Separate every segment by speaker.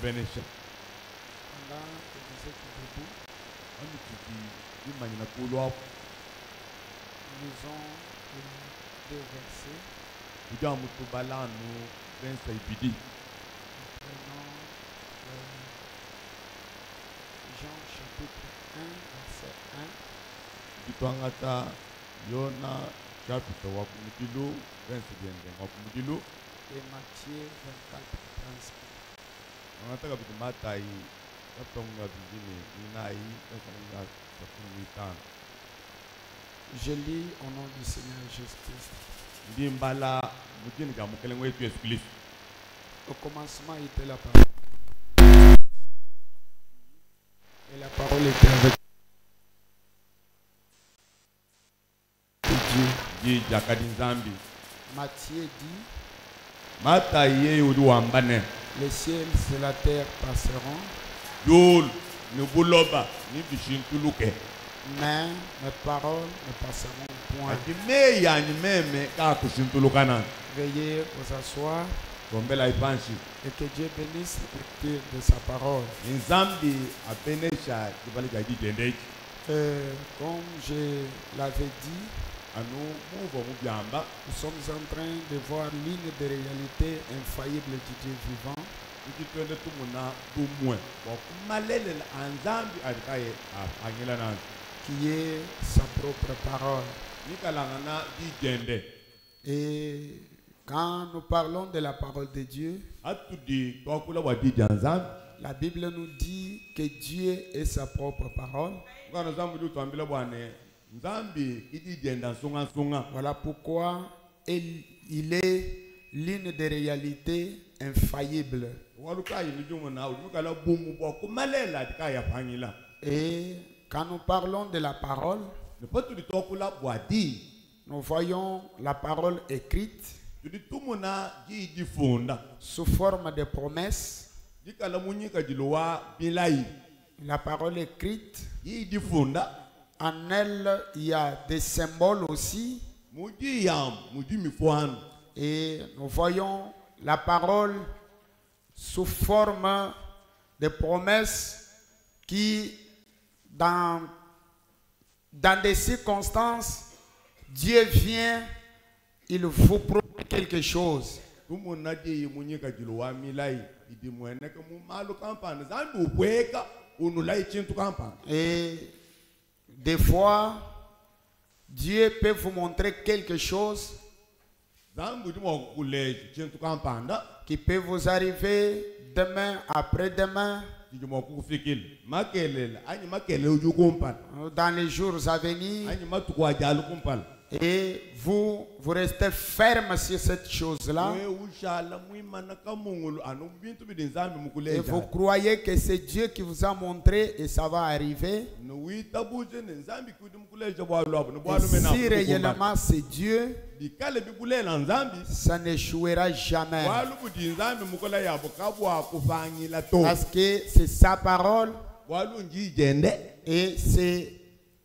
Speaker 1: benesha
Speaker 2: Pendant que vous êtes debout,
Speaker 1: amituki imanyina kulwa
Speaker 2: lisons les deux versets.
Speaker 1: kuja mutubalanu bensa ibidi
Speaker 2: Nous prenons Jean chapitre 1, verset 1.
Speaker 1: bitwangata yona chapter wa kumudilu bensa genge wa kumudilu
Speaker 2: Et Matthieu 24, 35.
Speaker 1: angataka bitu matai katonga bingine inai bensa nga sakumitana.
Speaker 2: Je lis au nom du Seigneur Jésus-Christ.
Speaker 1: Ndimbala mutini ga mukelengo yetu Yesu Kristo.
Speaker 2: Au commencement était la parole. Et la parole était avec Dieu.
Speaker 1: Ji jakadi nzambi
Speaker 2: Matthieu dit,
Speaker 1: mata ye uri wambane
Speaker 2: les ciels et la terre passeront,
Speaker 1: yul ni buloba ni bishintuluke
Speaker 2: mais mes paroles ne passeront point.
Speaker 1: ati me yani meme ka kushintulukana.
Speaker 2: Veuillez vous asseoir
Speaker 1: Tombela ipanshi
Speaker 2: et que Dieu bénisse l'écriture de sa parole.
Speaker 1: nzambi apenesha kibali ga dijende
Speaker 2: Comme je l'avais dit,
Speaker 1: anu muvo mubyamba
Speaker 2: nous sommes en train de voir l'une des réalités infaillibles du Dieu vivant,
Speaker 1: ikitwende tumuna bumwe wa kumalela anzambi atikaye angela nanzi
Speaker 2: qui est sa propre parole.
Speaker 1: nikalangana dijende
Speaker 2: Et quand nous parlons de la parole de Dieu,
Speaker 1: atudi twakula wa dijanzambi
Speaker 2: la Bible nous dit que Dieu est sa propre parole.
Speaker 1: ngana zambi du twambila bwane nzambi idijenda sunga sunga.
Speaker 2: Voilà pourquoi il est l'une des réalités infaillibles. Et quand nous parlons de la parole, nous voyons la parole écrite sous forme de promesses. La parole écrite, en elle, il y a des symboles aussi. Et nous voyons la parole sous forme de promesses qui, dans des circonstances, Dieu vient, il vous promet quelque chose. Et des fois, Dieu peut vous montrer quelque chose qui peut vous arriver demain, après-demain, dans les jours à venir. Et vous restez ferme sur cette chose-là. Et vous croyez que c'est Dieu qui vous a montré et ça va arriver. Et si réellement c'est Dieu, ça n'échouera jamais. Parce que c'est sa parole et c'est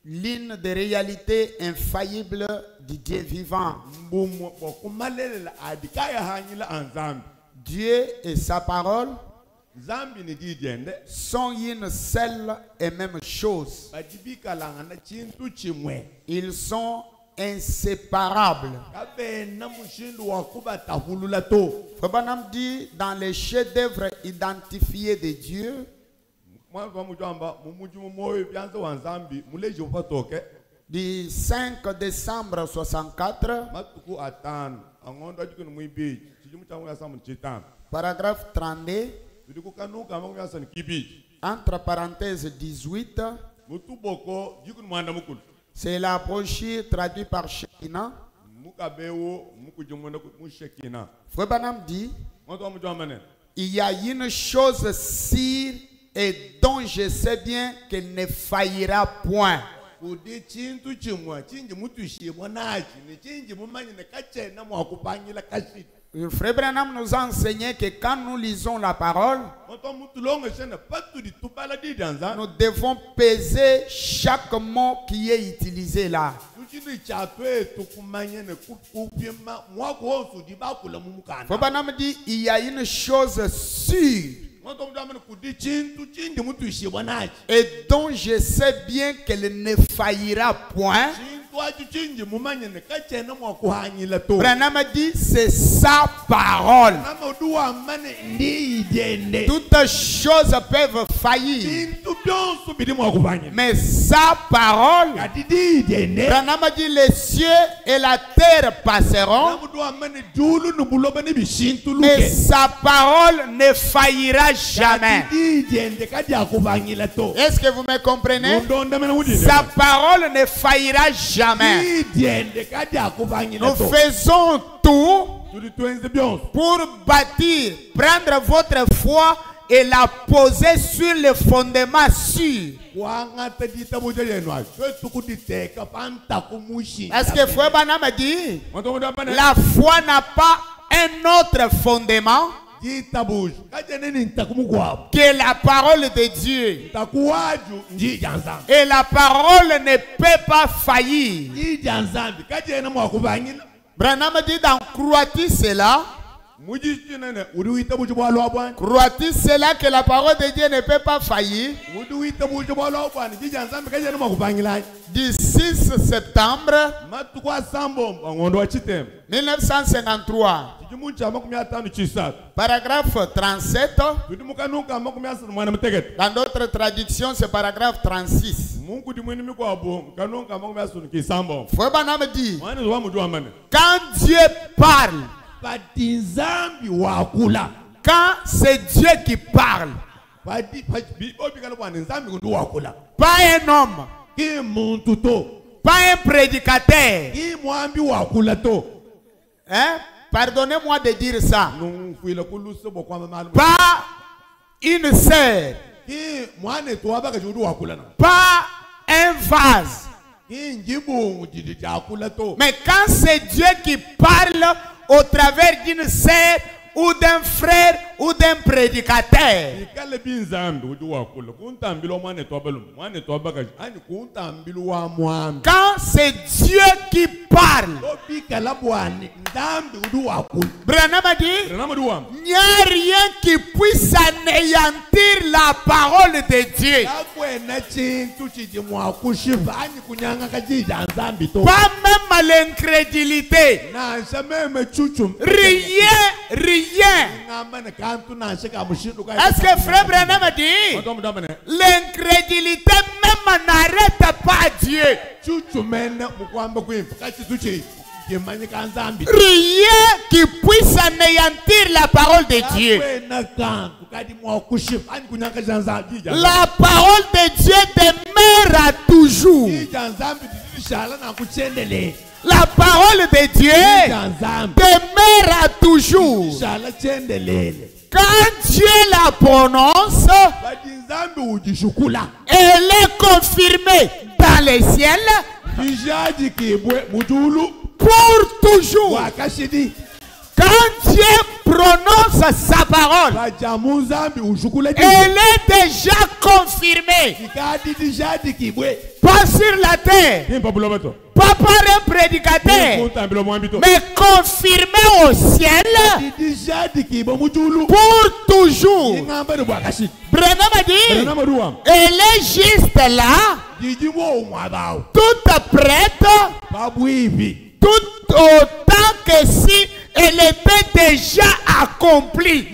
Speaker 2: l'une des réalités infaillibles du Dieu vivant. Dieu et sa parole sont une seule et même chose. Ils sont inséparables. Frère Branham dit dans les chefs-d'œuvre identifiés de Dieu, du 5 décembre 64, paragraphe 32, entre parenthèses 18, c'est la brochure traduite par Shekinah. Frère Branham dit, il y a une chose sûre et dont je sais bien qu'elle ne faillira point. Le frère Branham nous a enseigné que quand nous lisons la parole, nous devons peser chaque mot qui est utilisé là. Frère Branham dit il y a une chose sûre et dont je sais bien qu'elle ne faillira point. Branham dit, c'est sa parole. Toutes choses peuvent faillir, mais sa parole, Branham dit, les cieux et la terre passeront, mais sa parole ne faillira jamais. Est-ce que vous me comprenez? Sa parole ne faillira jamais. Nous faisons tout pour bâtir, prendre votre foi et la poser sur le fondement sûr. Parce que Frère Branham dit, la foi n'a pas un autre fondement que la parole de Dieu. Et la parole ne peut pas faillir. Branham dit, dans crois-tu cela? Crois-tu cela que la parole de Dieu ne peut pas faillir? Du 6 septembre 1953, paragraphe 37. Dans d'autres traductions, c'est paragraphe 36. Frère Branham dit, quand Dieu parle, quand c'est Dieu qui parle, pas un homme, pas un prédicateur, hein? Pardonnez-moi de dire ça, pas une sœur, pas un vase, mais quand c'est Dieu qui parle au travers d'une sœur ou d'un frère ou d'un prédicateur, quand c'est Dieu qui parle, Branham a dit, il n'y a rien qui puisse anéantir la parole de Dieu. Pas même l'incrédulité. Rien, rien. Est-ce que Frère Branham a dit, l'incrédulité même n'arrête pas Dieu. Rien qui puisse anéantir la parole de Dieu. La parole de Dieu demeure toujours. La parole de Dieu demeure toujours. Quand Dieu la prononce, elle est confirmée dans les ciels pour toujours. Quand Dieu prononce sa parole, elle est déjà confirmée. Pas sur la terre, pas par un prédicateur, mais confirmée au ciel pour toujours. Branham a dit, elle est juste là, toute prête, tout autant que si elle était déjà accomplie.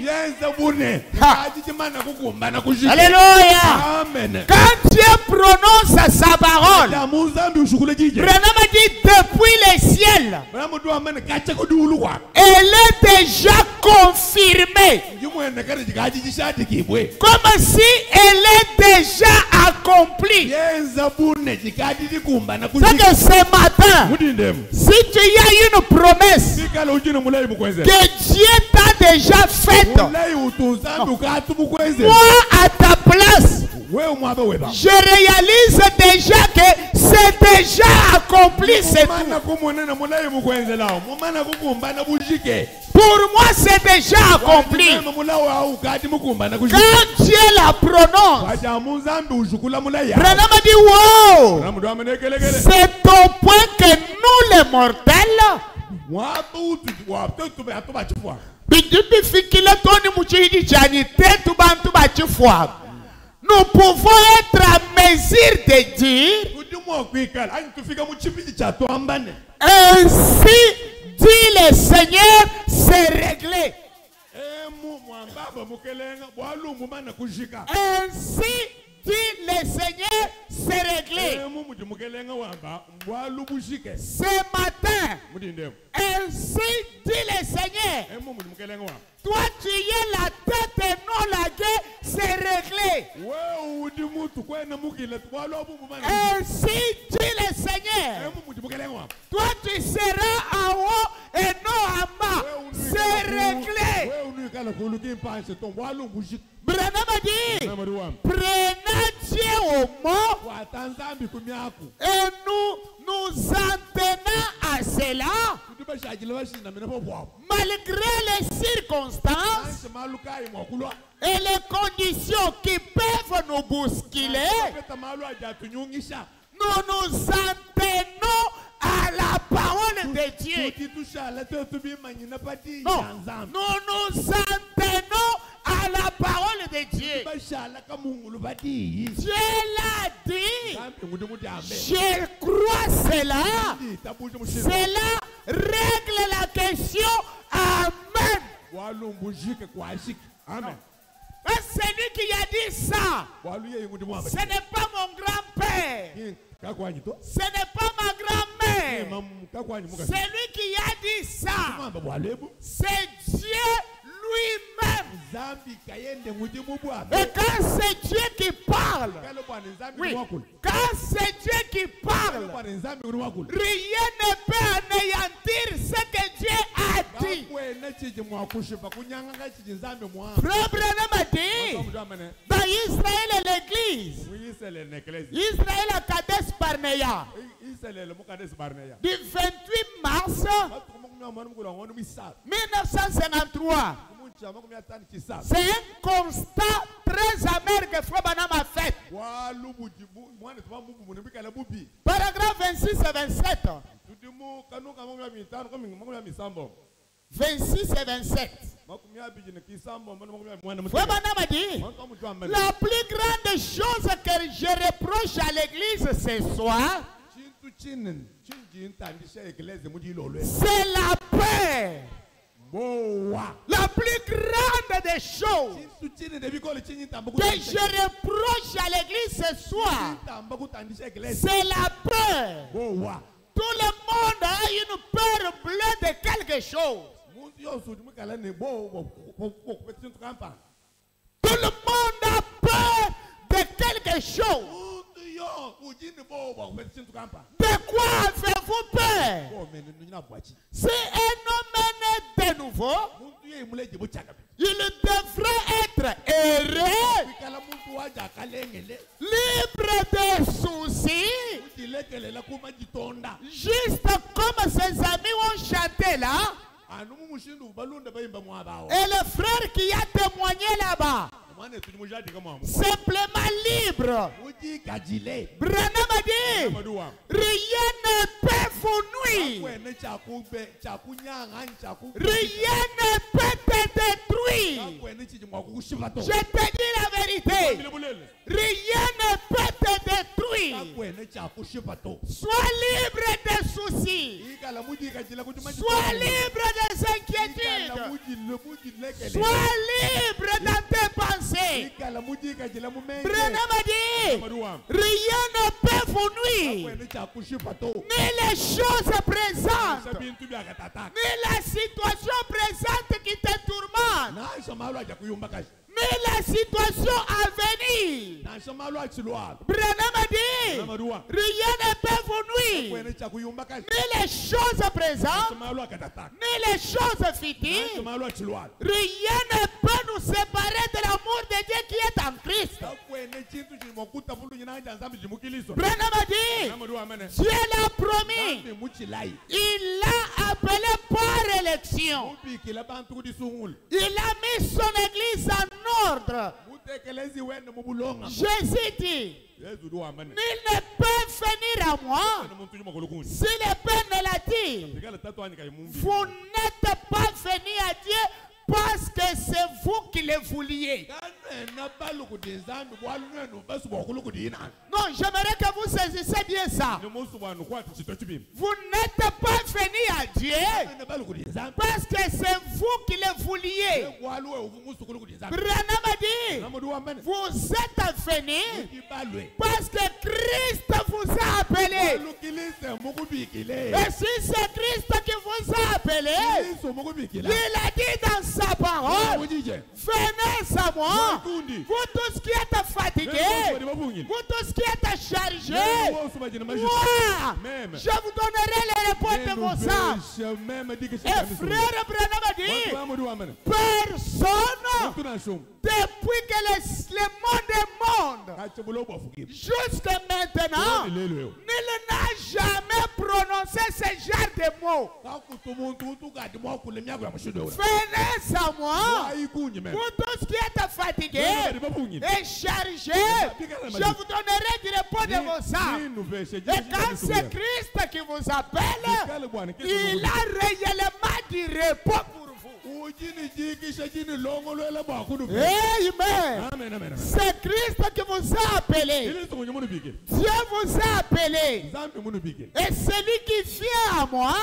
Speaker 2: Alléluia. Quand Dieu prononce sa parole, Branham a dit depuis les ciels, elle est déjà confirmée. Comme si elle est déjà accomplie. C'est que ce matin, si tu as une promesse que Dieu t'a déjà faite, moi à ta place, je réalise déjà que c'est déjà accompli. C'est tout. Pour moi, c'est déjà accompli. Quand Dieu la prononce, Branham a dit, wow, c'est au point que nous les mortels, Nous pouvons être à mesure de dire, ainsi dit le Seigneur, c'est réglé. Ainsi dit le Seigneur, c'est réglé. Ce matin, ainsi dit le Seigneur, toi tu es la tête et non la gueule, c'est réglé. Ainsi dit le Seigneur, toi tu seras en haut et non en bas, c'est réglé. Branham a dit, prenez Dieu au mot et nous tenons à cela. Malgré les circonstances et les conditions qui peuvent nous bousculer, nous nous en tenons à la parole de Dieu. Non, nous nous en tenons à la parole de Dieu. Dieu l'a dit. Je crois cela. Cela règle la question. Amen.
Speaker 1: Amen.
Speaker 2: C'est lui qui a dit ça. Ce n'est pas mon grand-père. Ce n'est pas ma grand-mère. C'est lui qui a dit ça. C'est Dieu lui-même. Et quand c'est Dieu qui parle, oui, quand c'est Dieu qui parle, rien ne peut anéantir ce que Dieu a dit. Frère Branham a dit, dans Israël et l'église, Israël à Kadesh Barnea, du 28 mars 1953, c'est un constat très amer que Frère Branham a fait. Paragraphe 26 et 27. 26 et 27. Frère Branham a dit, la plus grande chose que je reproche à l'église ce soir, c'est la paix. La plus grande des choses que je reproche à l'église ce soir, c'est la peur. Tout le monde a une peur bleue de quelque chose. Tout le monde a peur de quelque chose. De quoi avez-vous peur? Si un homme est né de nouveau, il devrait être heureux, libre de soucis, juste comme ses amis ont chanté là. Et le frère qui a témoigné là-bas, simplement libre. Branham a dit, rien ne peut vous nuire. Rien ne peut te détruire. Je te dis la vérité. Rien ne peut te détruire. Sois libre des soucis. Sois libre des inquiétudes. Sois libre dans tes pensées. Branham a dit, rien ne peut vous nuire. Ni les choses présentes, ni la situation présente qui te tourmente, ni la situation à venir. Branham a dit, rien ne peut vous nuire. Ni les choses présentes, ni les choses futures. Rien ne peut nous séparer de l'amour de Dieu qui est en Christ. Branham a dit, Dieu l'a promis. Il l'a appelé par élection. Il a mis son église en ordre. Jésus dit, nul ne peut venir à moi si le Père ne l'a dit. Vous n'êtes pas venu à Dieu parce que c'est vous qui le vouliez. Non, j'aimerais que vous saisissiez bien ça. Vous n'êtes pas venu à Dieu parce que c'est vous qui le vouliez. Branham a dit, vous êtes venu parce que Christ vous a appelé. Et si c'est Christ qui vous a appelé, il a dit dans sa parole, venez à moi, vous tous qui êtes fatigués, vous tous qui êtes chargés, moi, je vous donnerai les réponses de vos âmes. Et frère Branham a dit, personne, depuis que le monde est monde, jusqu'à maintenant, il n'a jamais prononcé ce genre de mots. Venez à moi, vous tous qui êtes fatigués et chargés, je vous donnerai du repos de vos âmes. Et quand c'est Christ qui vous appelle, il a réellement du repos pour vous. Amen. C'est Christ qui vous a appelé. Dieu vous a appelé. Et celui qui vient à moi,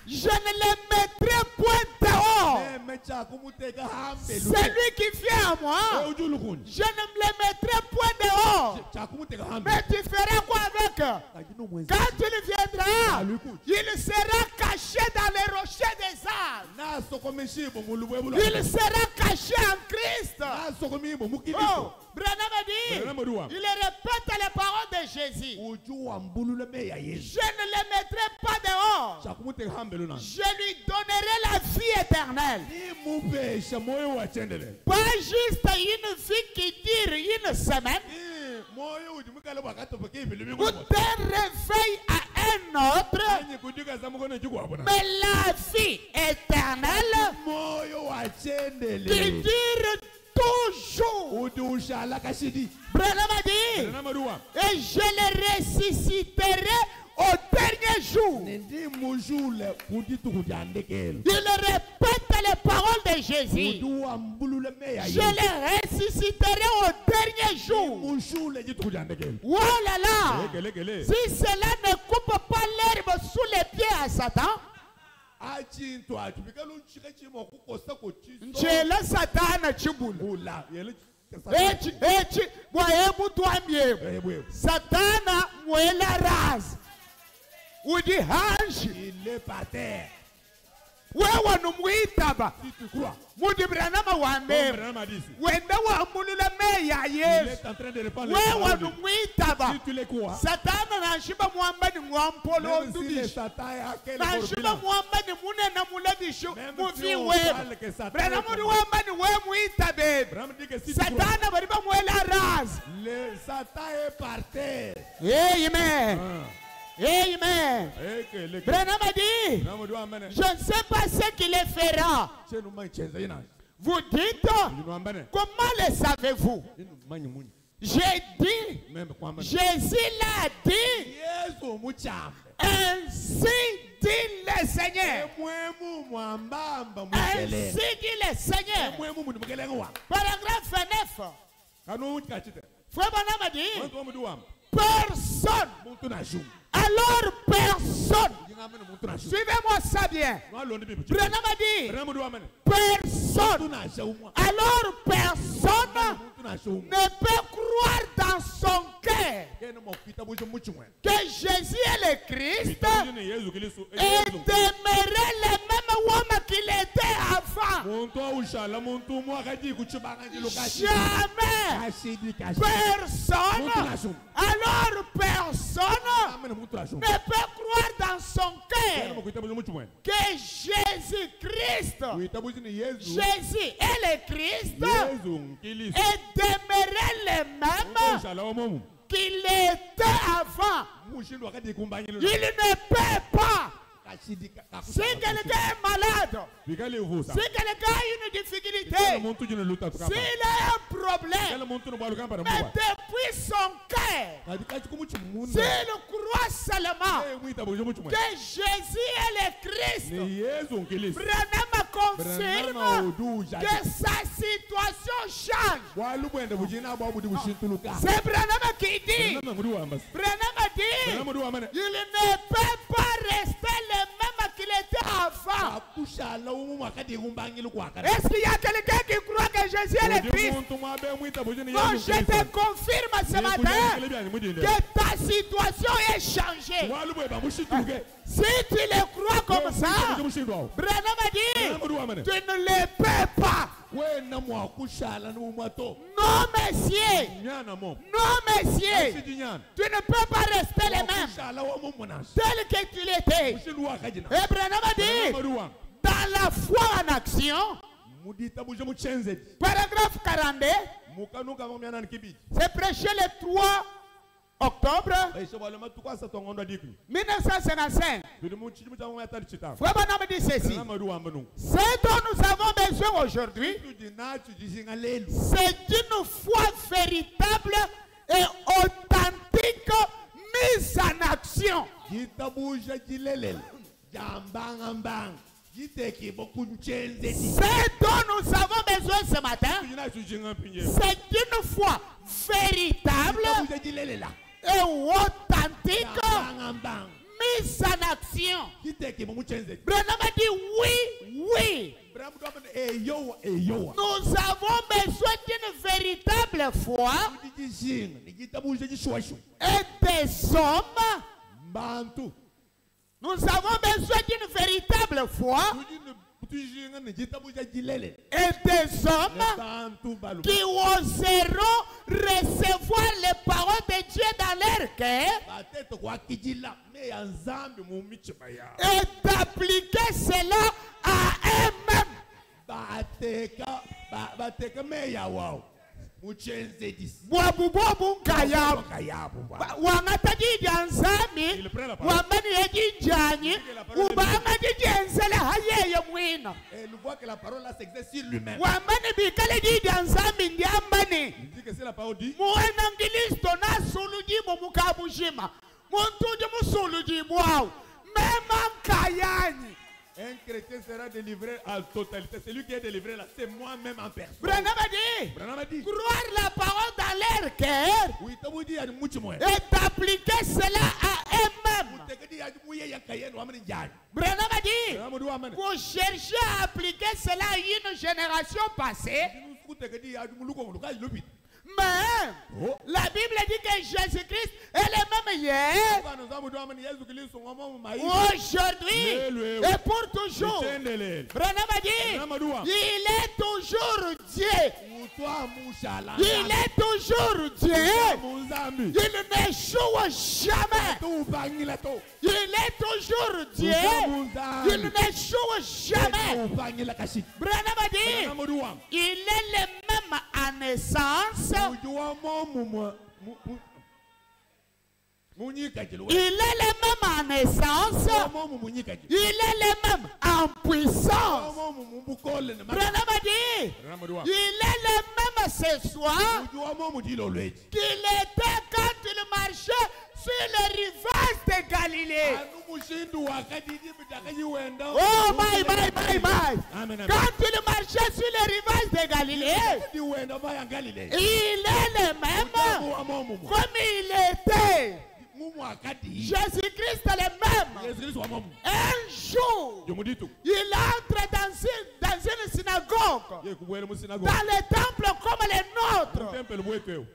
Speaker 2: je ne le mettrai point dehors. Celui qui vient à moi, je ne le mettrai point dehors. Mais tu feras quoi avec? Quand tu viendras, il sera caché dans les rochers des arbres. Il sera caché en Christ. Oh, Branham a dit, il répète les paroles de Jésus. Je ne le mettrai pas dehors. Je lui donnerai la vie éternelle. Pas juste une vie qui dure une semaine, ou d'un réveil à un autre, mais la vie éternelle qui dure toujours. Branham a dit, et je le ressusciterai au dernier jour. Il répète les paroles de Jésus. Je le ressusciterai au dernier jour. Oh là là! Si cela ne coupe pas l'herbe sous les pieds à Satan, Njela Satana chibula. Satana mwela raz. Udi hanji.
Speaker 1: Il est par terre.
Speaker 2: Wewe numuitaba. Mudi Branham wambe. Wenda wa mulula meya Yesu. Wewe numuitaba. Satana na shiba mwamba ni mwampolo ndudishi. Na shiba mwamba ni mune na mulabishu. Mufi wewe. Branham wamba ni wewe muitabe. Satana bariba mwela raz.
Speaker 1: Le Satan est par terre.
Speaker 2: Amen. Amen. Branham a dit, je ne sais pas ce qu'il fera. Vous dites, comment le savez-vous? J'ai dit, Jésus l'a dit, ainsi dit le Seigneur. Ainsi dit le Seigneur. Paragraphe 9. Frère Branham a dit, personne. Alors personne. Suivez-moi ça bien. Branham a dit, personne. Alors personne ne peut croire dans son cœur que Jésus est le Christ et demeurer le même homme qu'il était avant. Jamais. Personne. Alors personne ne peut croire dans son cœur que Jésus-Christ, Jésus est le Christ et demeurer le même qu'il était avant. Il ne peut pas Si quelqu'un est malade, si quelqu'un a une difficulté, s'il a un problème, mais depuis son cœur, s'il croit seulement que Jésus est le Christ, Branham confirme que sa situation change. C'est Branham qui dit, Branham dit, il ne peut pas rester le même qu'il était avant. Est-ce qu'il y a quelqu'un qui croit que Jésus est le Christ? Non, je te confirme ce matin que ta situation est changée. Si tu le crois comme ça, Branham a dit, tu ne le peux pas. Non, messieurs. Non, messieurs. Tu ne peux pas rester le même tel que tu l'étais. Et Branham a dit, dans la foi en action, paragraphe 42, c'est prêché le 3 octobre 1955. Frère Branham dit ceci. Ce dont nous avons besoin aujourd'hui, c'est d'une foi véritable et authentique mise en action. Ce dont nous avons besoin ce matin, c'est d'une foi véritable et authentique mise en action. Branham a dit oui, oui. Nous avons besoin d'une véritable foi et des hommes. Nous avons besoin d'une véritable foi et des hommes qui oseront recevoir les paroles de Dieu dans leur cœur et d'appliquer cela à eux-mêmes. Wabubobu kayabu wangatadi janzami wamani ejinjani ubangadi jenzele hayeye mwina wamani bikale janzami ndiambani muena ngilisto na suluji mumukabujima muntuji musuluji mwao mema kayani.
Speaker 1: Un chrétien sera délivré à la totalité. Celui qui est délivré là, c'est moi-même en personne.
Speaker 2: Branham a dit, croire la parole dans leur cœur et d'appliquer cela à eux-mêmes. Branham a dit, vous cherchez à appliquer cela à une génération passée. Mais la Bible dit que Jésus-Christ est le même hier, aujourd'hui et pour toujours. Branham a dit, il est toujours Dieu. Il est toujours Dieu. Il n'échoue jamais. Il est toujours Dieu. Il n'échoue jamais. Branham a dit, il est le même à naissance. Il est le même en naissance. Il est le même en puissance. Branham a dit, il est le même ce soir qu'il était quand il marchait sur le rivage de Galilée. Oh my. Quand il marchait sur le rivage de Galilée, il est le même comme il était. Jésus-Christ est le même. Un jour, il entre dans une synagogue, dans le temple comme les nôtres.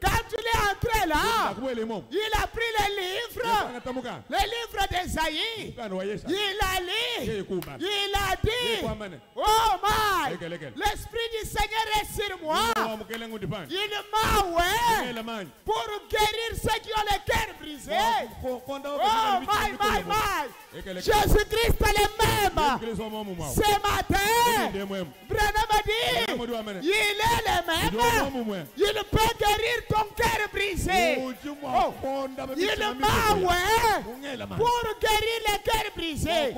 Speaker 2: Quand il est entré là, il a pris les livres d'Ésaïe. Il a lu. Il a dit, oh my, l'Esprit du Seigneur est sur moi. Il m'a oint pour guérir ceux qui ont le cœur brisé. Oh my. Jésus-Christ est le même. là. Ce matin, Branham a dit, il est le même. Il peut guérir ton cœur brisé. Oh. Il m'a, ouais, pour guérir les cœurs brisés. Et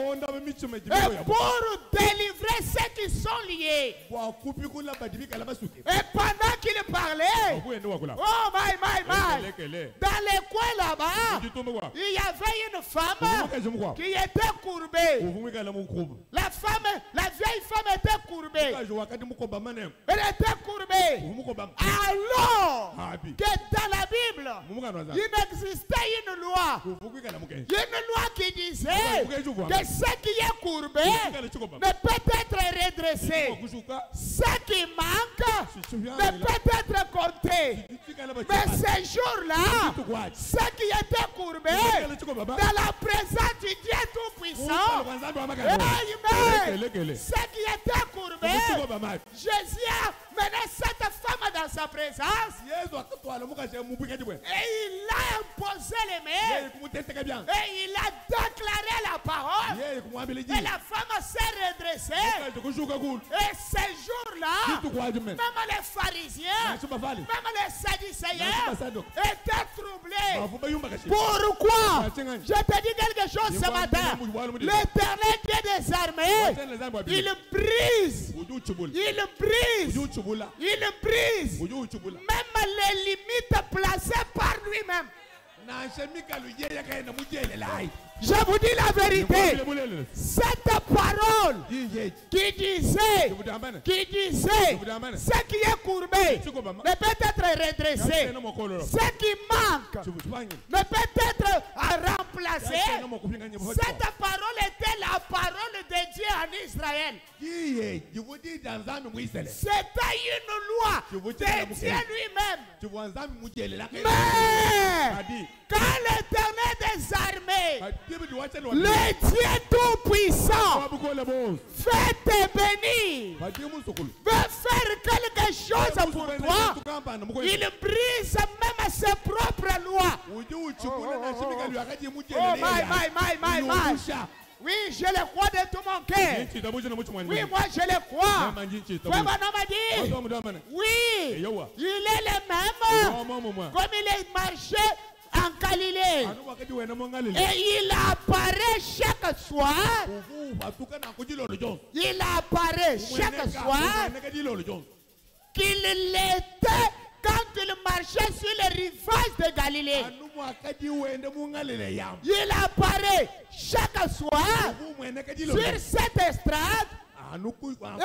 Speaker 2: pour délivrer ceux qui sont liés. Et pendant qu'il parlait, oh my, dans les coins là-bas, il y avait une femme qui était courbée. La vieille femme était courbée. Elle était courbée. Alors que dans la Bible, il existait une loi. Une loi qui disait que ce qui est courbé ne peut être redressé. Ce qui manque ne peut être compté. Mais ce jour-là, ce qui était courbé, dans la présence du Dieu Tout-Puissant, ce qui était courbé, Jésus a mené cette femme dans sa présence et il a imposé les mains et il a déclaré la parole et la femme s'est redressée. Et ce jour-là, même les pharisiens, même les sadducéens étaient troublés. Pourquoi? Je te dis quelque chose ce matin. L'Éternel Dieu des armées, il brise même les limites placées par lui-même. Je vous dis la vérité. Cette parole qui disait ce qui est courbé ne peut être redressé. Ce qui manque ne peut être remplacé. Cette parole était la parole de Dieu en Israël. C'était une loi de Dieu lui-même. Mais quand l'Éternel des armées, le Dieu Tout-Puissant, fait te bénir, veut faire quelque chose pour toi, il brise même ses propres lois. Oh my. Oui, je le crois de tout mon cœur. Oui, moi je le crois. Oui, il est le même comme il est marché en Galilée. Et il apparaît chaque soir. Il apparaît chaque soir qu'il l'était quand il marchait sur les rivages de Galilée. Il apparaît chaque soir sur cette estrade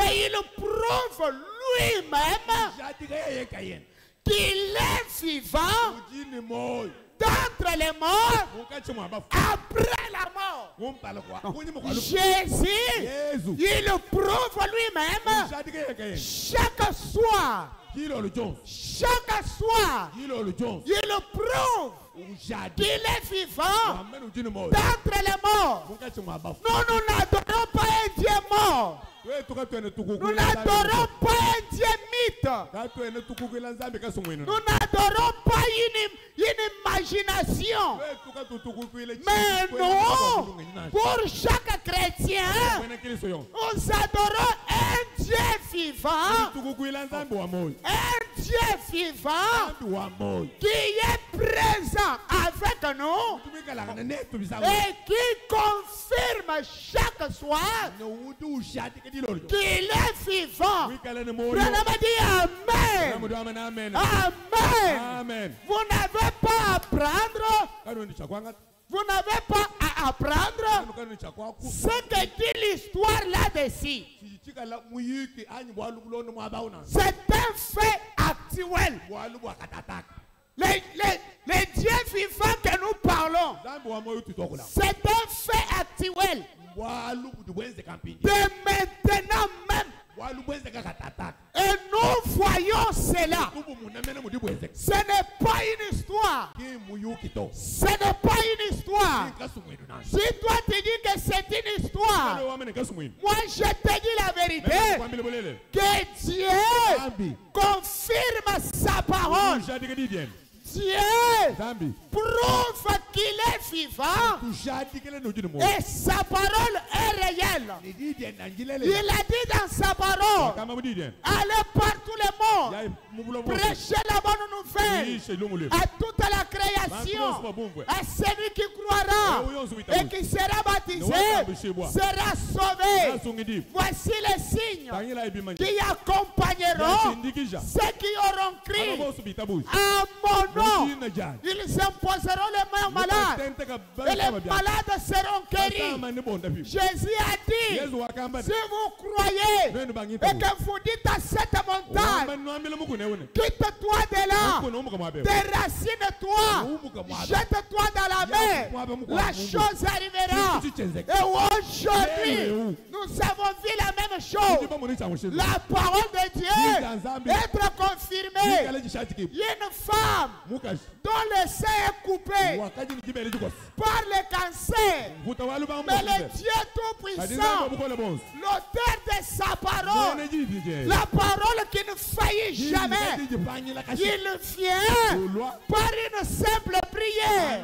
Speaker 2: et il prouve lui-même qu'il est vivant d'entre les morts après la mort. Jésus, il prouve lui-même chaque soir. Chaque soir, il prouve qu'il est vivant d'entre les morts. Nous n'adorons pas un Dieu mort. Nous n'adorons pas un Dieu mythe. Nous n'adorons pas une imagination. Mais nous, pour chaque chrétien, nous adorons un Dieu vivant. Un Dieu vivant qui est présent avec nous et qui confirme chaque soir qu'il est vivant. Branham a dit Amen. Amen. Vous n'avez pas à apprendre. Vous n'avez pas à apprendre ce que dit l'histoire là-dessus. C'est un fait actuel. Les dieux vivants que nous parlons, c'est un fait actuel. De maintenant même. Et nous voyons cela. Ce n'est pas une histoire. Ce n'est pas une histoire. Si toi tu dis que c'est une histoire, moi je te dis la vérité. Que Dieu confirme sa parole. Dieu prouve qu'il est vivant et sa parole est réelle. Il a dit dans sa parole, allez par tout le monde, prêchez la bonne nouvelle à toute la création, à celui qui croira et qui sera baptisé sera sauvé. Voici les signes qui accompagneront ceux qui auront crié à mon nom. Ils imposeront les mains aux malades et les malades seront guéris. Jésus a dit, si vous croyez et que vous dites à cette montagne, quitte-toi de là, déracine-toi, jette-toi dans la mer, la chose arrivera. Et aujourd'hui, nous avons vu la même chose. La parole de Dieu être confirmée. Une femme dont le sein est coupé par le cancer, mais le Dieu Tout-Puissant, l'auteur de sa parole, la parole qui ne faillit jamais, il vient par une simple prière,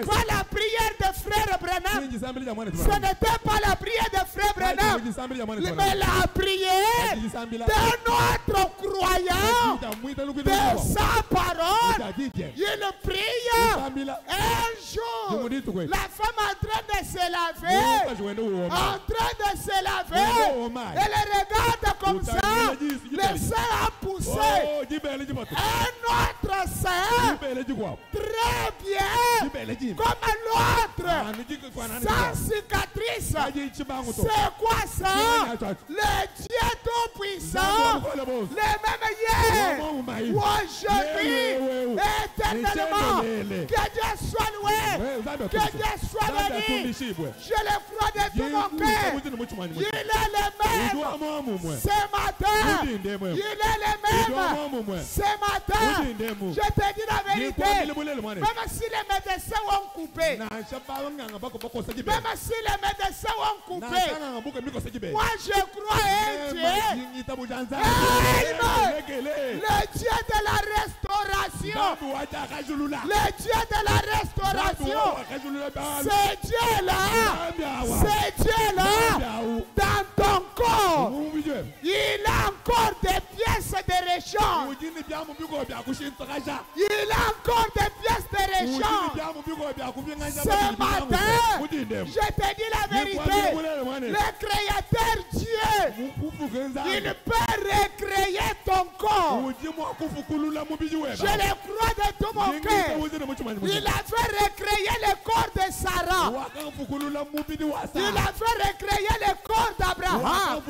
Speaker 2: pas la prière de frère Branham. Ce n'était pas la prière de frère Branham, mais la prière de notre croyant, de sa parole. Il prie un jour, la femme en train de se laver, elle regarde comme ça, le sein a poussé, un autre sein, très bien, comme l'autre, sans cicatrice. C'est quoi ça? Le Dieu Tout-Puissant, le même hier, aujourd'hui, éternellement. Que Dieu soit loué, que Dieu soit béni. Je le crois de tout mon cœur. Il est le même ce matin. Il est le même ce matin. Je te dis la vérité. Même si les médecins ont coupé, même si les médecins ont coupé, moi je crois en Dieu. Le Dieu de la restauration. Le Dieu de la restauration. C'est Dieu-là, dans ton corps, il a encore des pièces de rechange. Il a encore des pièces de rechange. Ce matin, je te dis la vérité, le Créateur Dieu, il peut recréer ton corps. Je le crois de tout mon cœur. Il a fait recréer le corps de Sarah. Il a fait recréer le corps d'Abraham.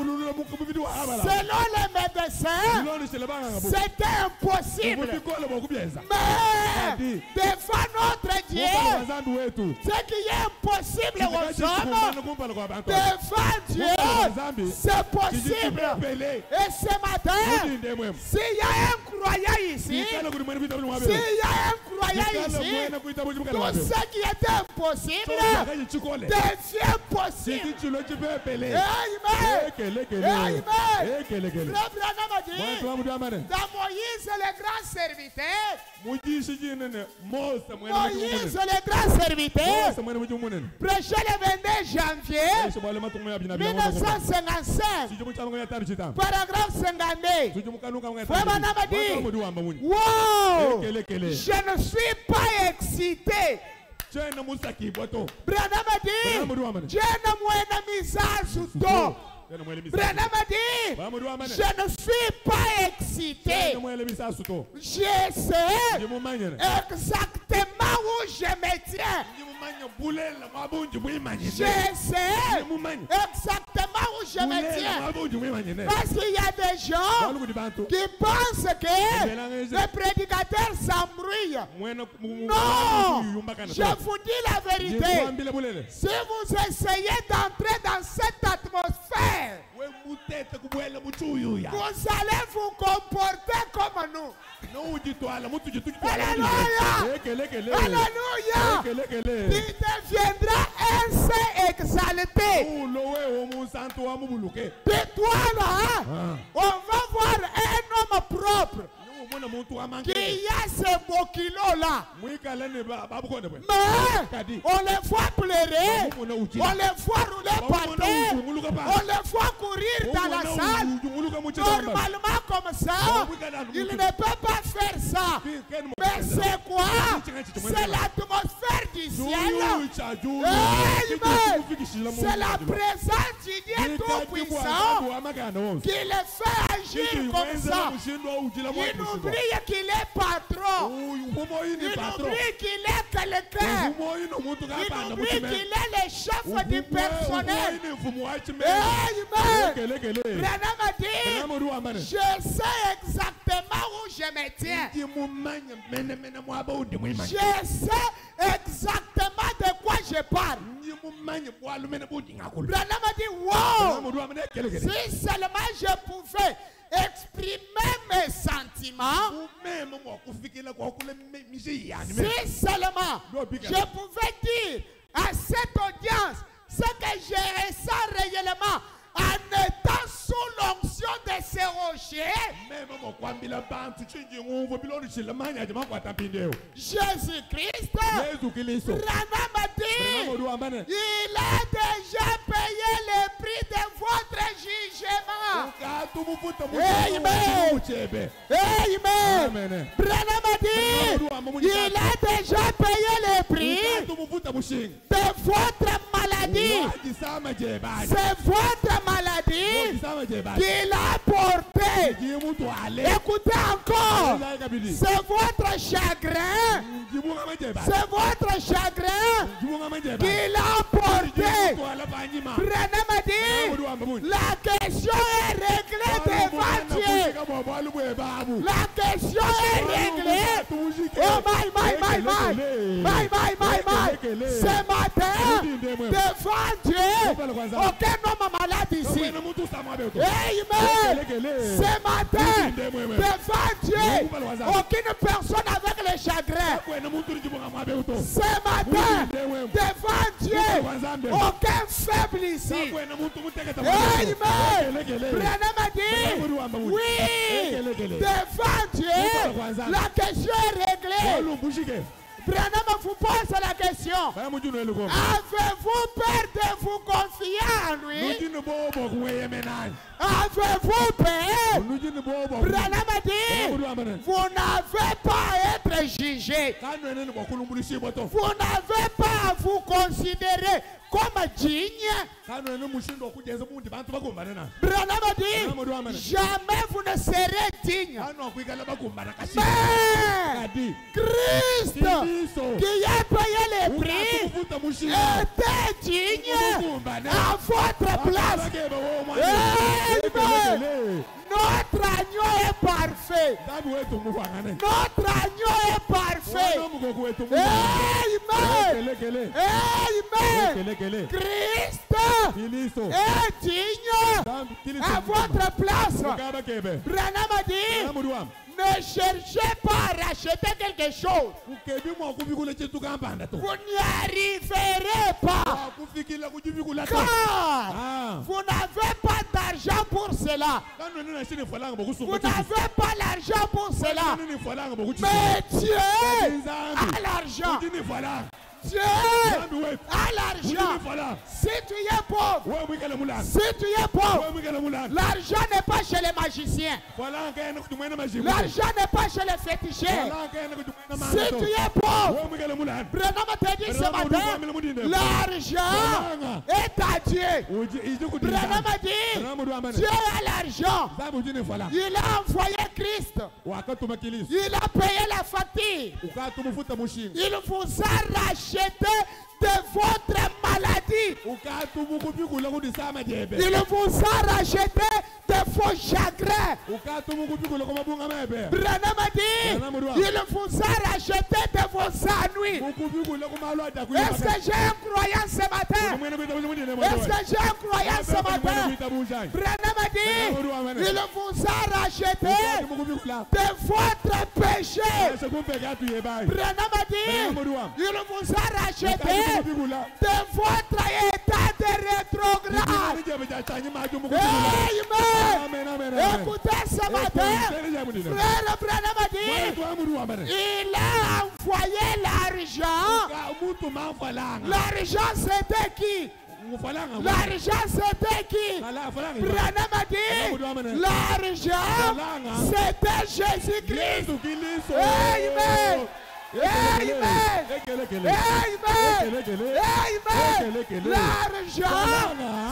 Speaker 2: Selon les médecins, c'était impossible. Mais devant notre Dieu, ce qui est impossible aux hommes, devant Dieu, c'est possible. Et ce matin, s'il y a un croyant ici, tout ce qui était impossible devient possible. Amen. Frère Branham a dit, dans Moïse le grand serviteur, Moïse le grand serviteur prêchait le 22 janvier 1955, paragraphe 52. Frère Branham a dit, wow, je ne suis pas excité. Branham a dit, Dieu ne m'a mis à sous-toi. Branham a dit, je ne suis pas excité. Je sais exactement où je me tiens. Je sais exactement où je me tiens. Parce qu'il y a des gens qui pensent que les prédicateurs s'embrouillent. Non, je vous dis la vérité. Si vous essayez d'entrer dans cette atmosphère, vous allez vous comporter comme nous. Alléluia. Alléluia. Tu deviendras un saint exalté. Et toi là, on va voir un homme propre. qu'il y a ces beaux kilos-là. Mais on les voit pleurer, on les voit rouler par terre, on les voit courir dans la salle. Normalement comme ça, il ne peut pas faire ça. Mais c'est quoi? C'est l'atmosphère du ciel. C'est la présence du Dieu Tout-Puissant qui le fait agir comme ça. Il oublie qu'il est patron. Il oublie qu'il est quelqu'un. Il oublie qu'il est le chef du personnel. Branham a dit, je sais exactement où je me tiens. Je sais exactement de quoi je parle. Branham a dit, wow, si seulement je pouvais exprimer mes sentiments, si seulement je pouvais dire à cette audience ce que je ressens réellement en étant sous l'onction de ces rochers, Jésus-Christ, Branham a dit, il a déjà payé le prix de votre jugement. Amen. Branham a dit, il a déjà payé le prix de votre maladie. C'est votre maladie qu'il a porté. Écoutez encore, c'est votre chagrin. C'est votre chagrin qu'il a porté. Branham a dit, la question est réglée devant Dieu. La question est réglée. Oh my. Ce matin, devant Dieu, aucun homme malade ici. Amen. Ce matin, devant Dieu, aucune personne avec le chagrin. Ce matin, devant Dieu, aucun faible ici. Amen. Branham a dit, oui, devant Dieu, la question est réglée. Branham vous pose la question. Avez-vous peur de vous confier en lui? Avez-vous peur? Branham a dit, vous n'avez pas à être jugé. Vous n'avez pas à vous considérer comme digne. Branham a dit, jamais vous ne serez digne. Mais Christ, qui a payé les prix, était digne à votre place. Notre agneau est parfait. Notre agneau est parfait. Amen. Christ est digne à votre place. Branham a dit, ne cherchez pas à racheter quelque chose. Vous n'y arriverez pas. Car vous n'avez pas d'argent pour cela. Vous n'avez pas l'argent pour cela. Mais Dieu a l'argent. Dieu a l'argent. Si tu es pauvre, l'argent n'est pas chez les magiciens. L'argent n'est pas chez les féticheurs. Si tu es pauvre, Branham te dit ce matin, l'argent est à Dieu. Branham dit, Dieu a l'argent. Il a envoyé Christ. Il a payé la facture. Il vous a racheté de votre maladie. Il vous a racheté de vos chagrins. Branham a dit, il vous a racheté de vos ennuis. Est-ce que j'ai un croyant ce matin? Est-ce que j'ai un croyant ce matin? Branham a dit, il vous a racheté de votre péché. Branham a dit, il vous a racheté de votre état rétrogrades. Amen. Écoutez ce matin, frère Branham a dit, il a envoyé l'argent. L'argent c'était qui? L'argent c'était qui? Branham a dit, l'argent c'était Jésus-Christ. Amen. Amen. L'argent,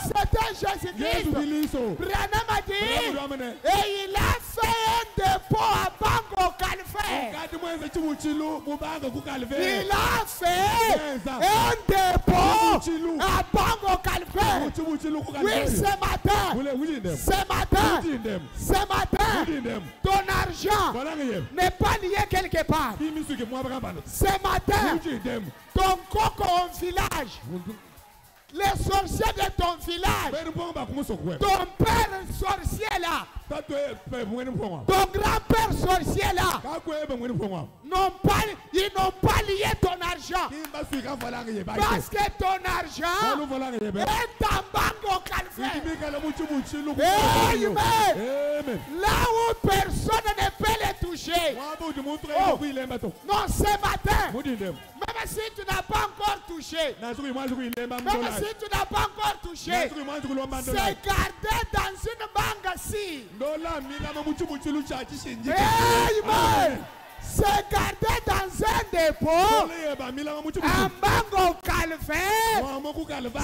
Speaker 2: c'était Jésus-Christ. Branham a dit, et il a fait un dépôt à Bango Calvaire. Il a fait un dépôt à Bango Calvaire. Oui, ce matin, ton argent n'est pas lié quelque part. Ce matin, ton coco au village, les sorciers de ton village, ton père sorcier là, ton grand-père sorcier là, ils n'ont pas lié ton argent. Parce que ton argent est en Bango Calvaire. Amen. Là où personne ne peut le toucher. Non, ce matin, même si tu n'as pas encore touché, même si tu n'as pas encore touché, c'est gardé dans une banque-ci. Amen. C'est gardé dans un dépôt, un Bango Calvaire,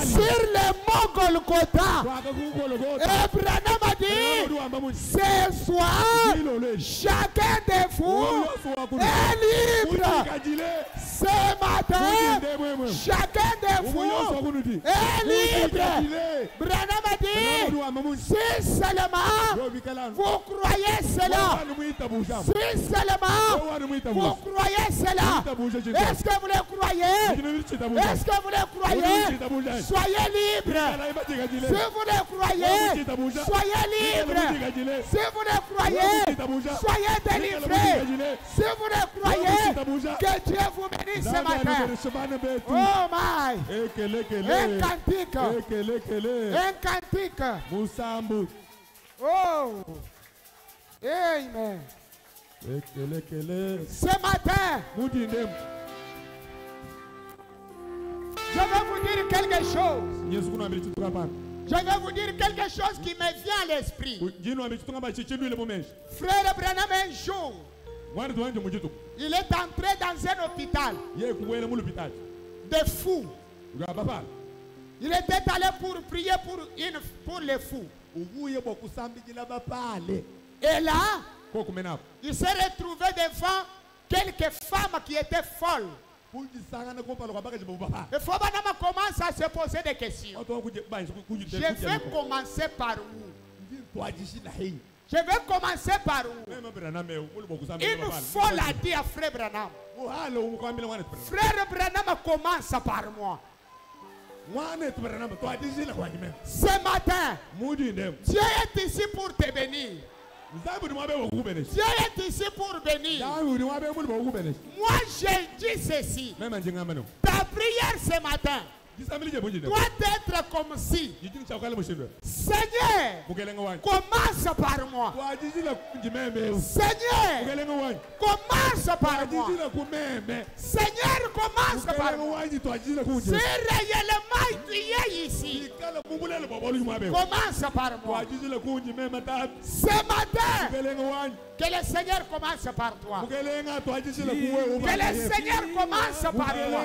Speaker 2: sur le mont Golgotha. Et Branham a dit, ce soir, chacun de vous est libre. Ce matin, chacun de vous est libre. Branham a dit, si seulement vous croyez cela, si seulement vous croyez cela, est-ce que vous le croyez? Est-ce que vous le croyez? Soyez libre. Si vous le croyez, soyez libre. Si vous le croyez, soyez délivrés. Si vous le croyez, que Dieu vous bénisse ce matin. Oh my! Un cantique. Un cantique. Oh! Amen. Ce matin, je vais vous dire quelque chose. Je vais vous dire quelque chose qui me vient à l'esprit. Frère Branham, un jour, il est entré dans un hôpital de fous. Il était allé pour prier pour les fous. Et là, il s'est retrouvé devant quelques femmes qui étaient folles. Et Fobanama commence à se poser des questions. Je vais commencer par où? Je vais commencer par où? Une folle a dit à Frère Branham. Frère Branham commence par moi. Ce matin, Dieu est ici pour te bénir. Dieu est ici pour bénir. Moi, je dis ceci. Ta prière ce matin doit être comme si, Seigneur, commence par moi. Seigneur, commence par moi. Seigneur, commence par moi. Si réellement tu es ici, commence par moi. Ce matin, que le Seigneur commence par toi. Que le Seigneur commence par moi.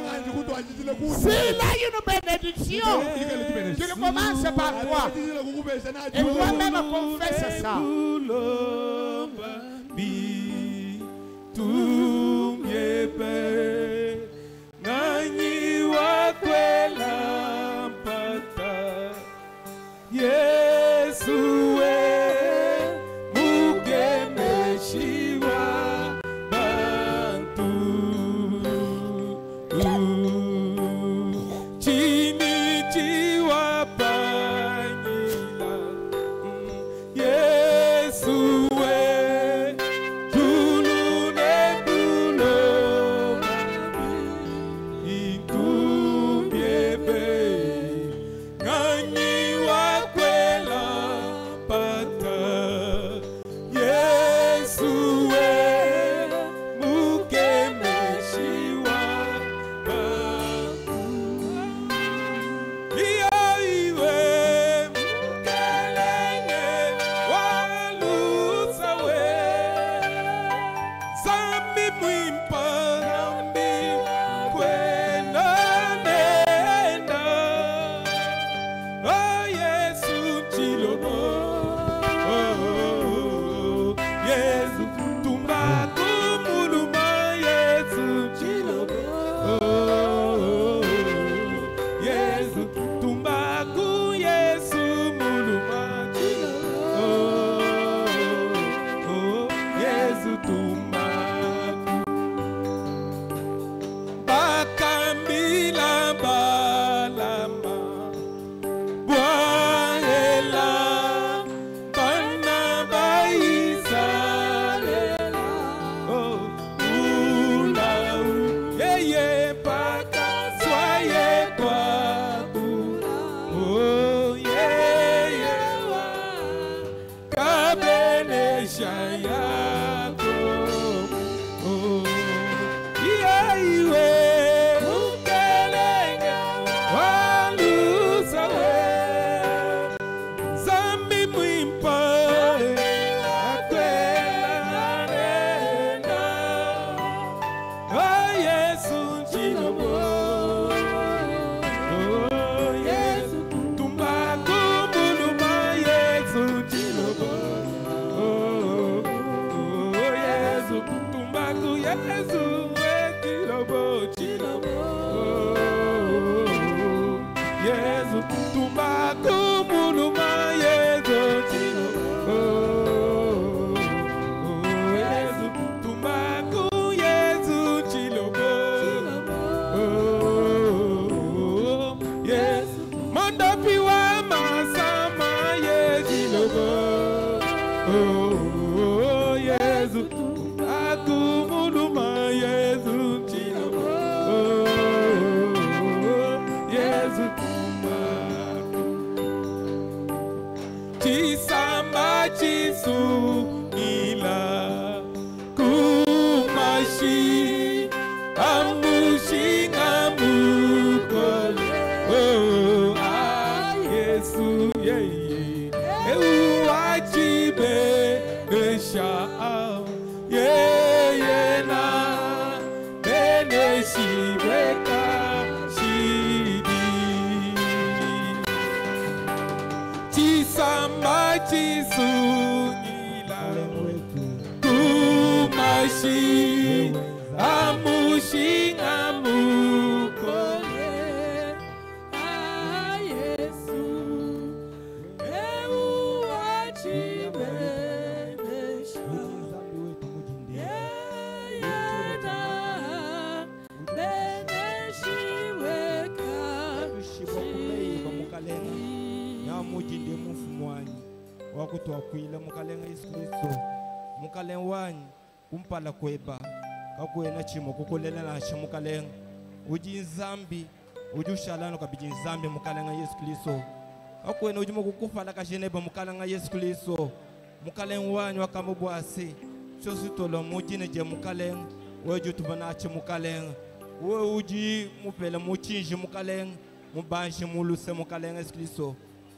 Speaker 2: S'il a une bénédiction, qu'il commence par toi. Et toi-même confesse ça.
Speaker 3: piwa masama Yesu logo. Oh Yesu akumuluma Yesu chilogo. Oh Yesu Chisamba chisu ila kumashi amushi amukole. Oh Yesu ye wachibe esha ye na beneshi beka shidi chisamba chisungila kumashi amushi amukole. Yesu wachibe mujinde mufumwanyi wakuti wakwila mukalenga Yesu Kristo mukalenga wanyi kumpala kweba kakwena chimo kukulela na chimukalenga uji nzambi uji ushalano kabiji nzambi mukalenga Yesu Kristo kakwena uji mukufala kasheneba mukalenga Yesu Kristo mukalenga wanyi wakamubwasi chositolo mujine je mukalenga weju tubana chimukalenga we uji mupela muchinji mukalenga mubanshi muluse mukalenga Yesu Kristo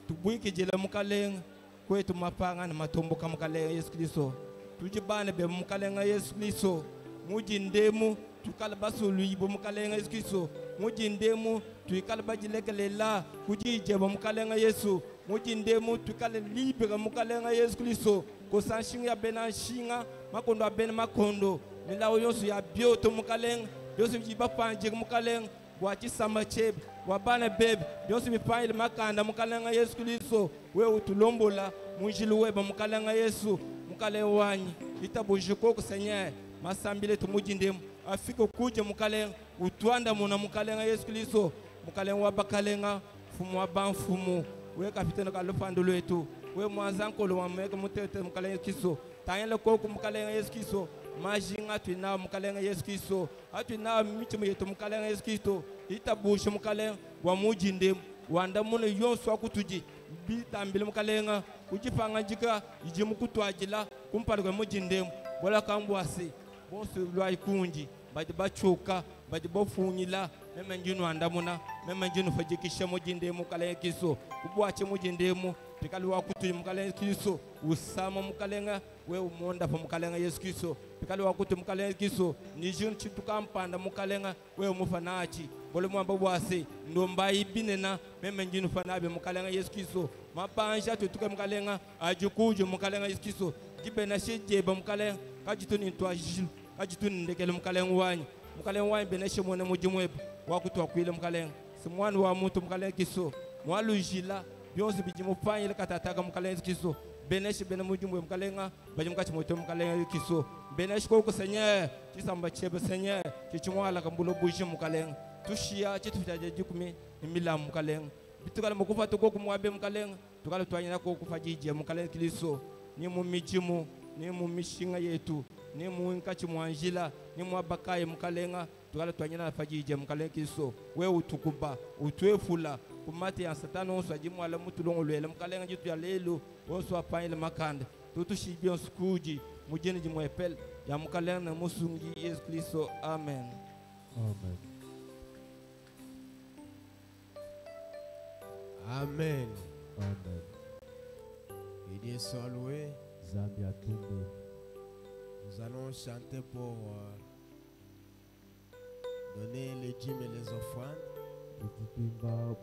Speaker 3: tubuike jela mukalenga kwetu mapanga na matomboka mukalenga Yesu Kristo tujibane be mukalenga Yesu Kristo mujindemu tukala basulu yibo mukalenga Yesu Kristo mujindemu tukala bajilekelela kujijeba mukalenga Yesu mujindemu tukala libera mukalenga Yesu Kristo kosanshinga ya benanshinga makondo abene makondo milawo yonso ya bioto mukalenga yonso jiba panje mukalenga wachi samba chebe wabana bebe yonso bipaile makanda mukalenga Yesu Kristo we utulombola munjilu weba mukalenga Yesu mukale wanyi itabujiko kusenye masambile tumujindemu afiko kuje mukalenga utwanda muna mukalenga Yesu Kristo mukalenga wabakalenga fumu wabanfumu we kapiteno kalopando lwetu we mwanzankolo wameka mutete mukalenga Yesu Kristo tayele koko mukalenga Yesu Kristo majinga twina mukalenga Yesu Kristo atwina michimo yetu mukalenga Yesu Kristo itabushe mukalenga wa mujinde wanda muno yonso akutuji bitambile mukalenga kujipanga jika iji mukutwajila kumpala kwa mujinde bola kambwasi bonso lwa ikunji badi bachoka badi bofunyila meme njinu andamuna meme njinu fajikisha mujinde mukalenga Kristo kubwache mujinde mu pikali wakutuji mukalenga Kristo usama mukalenga we umonda pa mukalenga Yesu Kristo pikali wakutuji mukalenga Kristo nijinu chitukampanda mukalenga we umufanachi bole mwamba bwase ndomba ibinena meme njinu fanabe mukalenga Yesu Kristo mabanja tutuka mukalenga ajukuje mukalenga Yesu Kristo jibena shejeba mukalenga kajituni ntwajilu kajituni ndekele mukalenga wanyi beneshe mwana mujimweba wakutwa kwile mukalenga simwani wa muntu mukalenga Kristo mwalujila byonse bijimupanyile katataka mukalenga Kristo beneshe bene mujimwe mukalenga bajimukachi moto mukalenga Kristo beneshe koko senye chisamba chebe senye chichimwala kambulo buji mukalenga tushia chitufitaje jikumi imila mukalenga bitukala mukufa toko kumwabe mukalenga tukala twanyina ko kufajije mukalenga Kristo ni mu mijimu ni mu mishinga yetu ni mu nkachi mwanjila ni mu abakaye mukalenga tukala twanyina nafajije mukalenga Kristo we utukuba utwefula kumati ya satani onso ajimwala mutulongo lwele mukalenga jitu ya lelo onso apanyile makanda tutushibyo skuji mujene jimwepel ya mukalenga na musungi Yesu Kristo amen.
Speaker 1: Amen.
Speaker 4: Amen.
Speaker 1: Amen.
Speaker 4: Que Dieu soit loué.
Speaker 1: Zambia Tumbe.
Speaker 4: Nous allons chanter pour donner les dîmes et les offrandes.